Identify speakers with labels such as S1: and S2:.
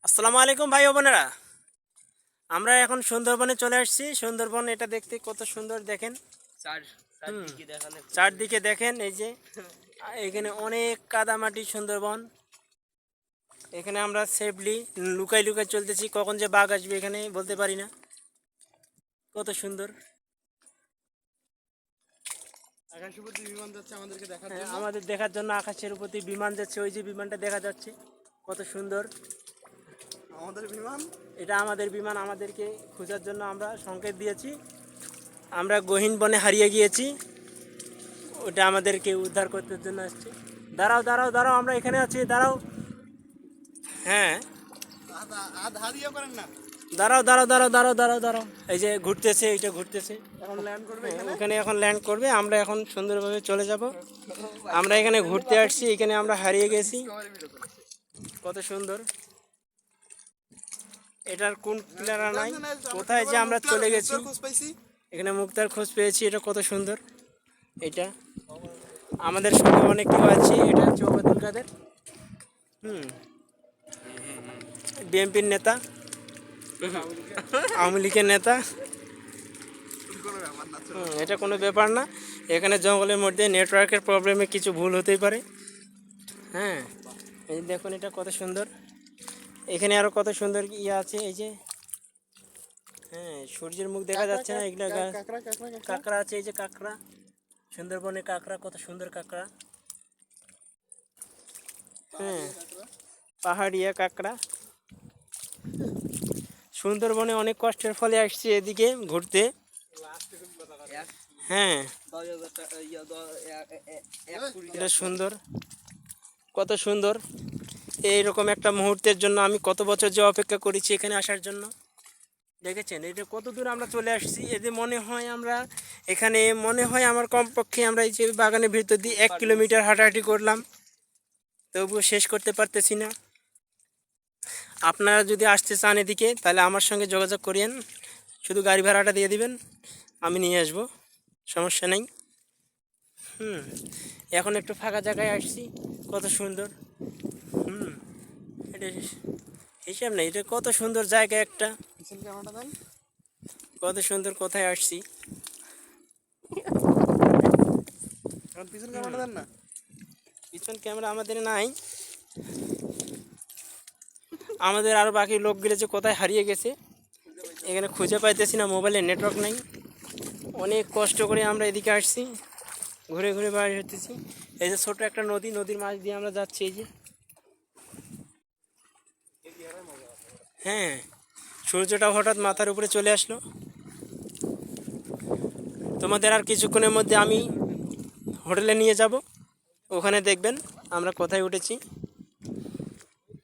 S1: আসসালামু আলাইকুম ভাই ও বোনেরা, আমরা এখন সুন্দরবনে চলে আসছি। সুন্দরবন এটা দেখতে কত সুন্দর দেখেন। চারদিকে দেখেন, এই যে এখানে অনেক কাদামাটি সুন্দরবন। এখানে আমরা সেফলি লুকাই লুকাই চলতেছি, কখন যে বাঘ আসবে এখানে বলতে পারি না। কত সুন্দর।
S2: আকাশের প্রতি বিমান যাচ্ছে আমাদেরকে দেখার জন্য।
S1: আমাদের দেখার জন্য আকাশের প্রতি বিমান যাচ্ছে, ওই যে বিমানটা দেখা যাচ্ছে কত সুন্দর।
S2: আমাদের বিমান,
S1: এটা আমাদের বিমান, আমাদেরকে খোঁজার জন্য আমরা সংকেত দিয়েছি। আমরা গহীন বনে হারিয়ে গিয়েছি, ওটা আমাদেরকে উদ্ধার করতে জন্য আসছে। দাঁড়াও দাঁড়াও দাঁড়াও, আমরা এখানে আছি, দাঁড়াও। হ্যাঁ,
S2: হারিয়ে করেন না।
S1: দাঁড়াও দাঁড়াও দাঁড়াও দাঁড়াও দাঁড়াও দাঁড়াও, এই যে ঘুরতেছে, এইটা ঘুরতেছে।
S2: এখন ল্যান্ড করবে
S1: ওখানে এখন ল্যান্ড করবে, আমরা এখন সুন্দরভাবে চলে যাব। আমরা এখানে ঘুরতে আসছি, এখানে আমরা হারিয়ে গেছি। কত সুন্দর। এটার কোন কিনারা নাই, কোথায় যে আমরা চলে গেছি। এখানে মুক্তার খোঁজ পেয়েছি, এটা কত সুন্দর। এটা আমাদের সঙ্গে অনেক কেউ আছে। এটা হচ্ছে ওবায়দুল কাদের, বিএনপির নেতা, আওয়ামী লীগের নেতা। এটা কোনো ব্যাপার না। এখানে জঙ্গলের মধ্যে নেটওয়ার্কের প্রবলেমে কিছু ভুল হতেই পারে। হ্যাঁ, এই দেখুন এটা কত সুন্দর। এখানে আরো কত সুন্দর ইয়ে আছে, এই যে হ্যাঁ, সূর্যের মুখ দেখা যাচ্ছে না, এগুলো কাঁকড়া আছে, এই যে কাঁকড়া, সুন্দরবনে কাঁকড়া, কত সুন্দর কাঁকড়া। হ্যাঁ, পাহাড়িয়া কাঁকড়া। সুন্দরবনে অনেক কষ্টের ফলে আসছি এদিকে ঘুরতে। হ্যাঁ, এটা সুন্দর, কত সুন্দর। এইরকম একটা মুহূর্তের জন্য আমি কত বছর যে অপেক্ষা করেছি এখানে আসার জন্য। দেখেছেন এটা কত দূর আমরা চলে আসছি। এতে মনে হয় আমরা এখানে, মনে হয় আমার কমপক্ষে আমরা এই যে বাগানের ভিতর দিয়ে 1 কিলোমিটার হাঁটাহাঁটি করলাম, তবুও শেষ করতে পারতেছি না। আপনারা যদি আসতে চান এদিকে, তাহলে আমার সঙ্গে যোগাযোগ করিয়েন, শুধু গাড়ি ভাড়াটা দিয়ে দিবেন, আমি নিয়ে আসব, সমস্যা নেই। এখন একটু ফাঁকা জায়গায় আসছি, কত সুন্দর। এটা হিসাব নেই, এটা কত সুন্দর জায়গা একটা, কত সুন্দর। কোথায় আসছি,
S2: পিছন ক্যামেরাটা দেন না।
S1: পিছন ক্যামেরা আমাদের নাই, আমাদের আরও বাকি লোকগুলো যে কোথায় হারিয়ে গেছে এখানে খুঁজে পাইতেছি না, মোবাইলে নেটওয়ার্ক নেই। অনেক কষ্ট করে আমরা এদিকে আসছি, ঘুরে ঘুরে বাড়ি হতেছি। এই যে ছোট একটা নদী, নদীর মাছ দিয়ে আমরা যাচ্ছি, এই যে হ্যাঁ, সূর্যটা হঠাৎ মাথার উপরে চলে আসলো। তোমাদের আর কিছুক্ষণের মধ্যে আমি হোটেলে নিয়ে যাব, ওখানে দেখবেন আমরা কোথায় উঠেছি।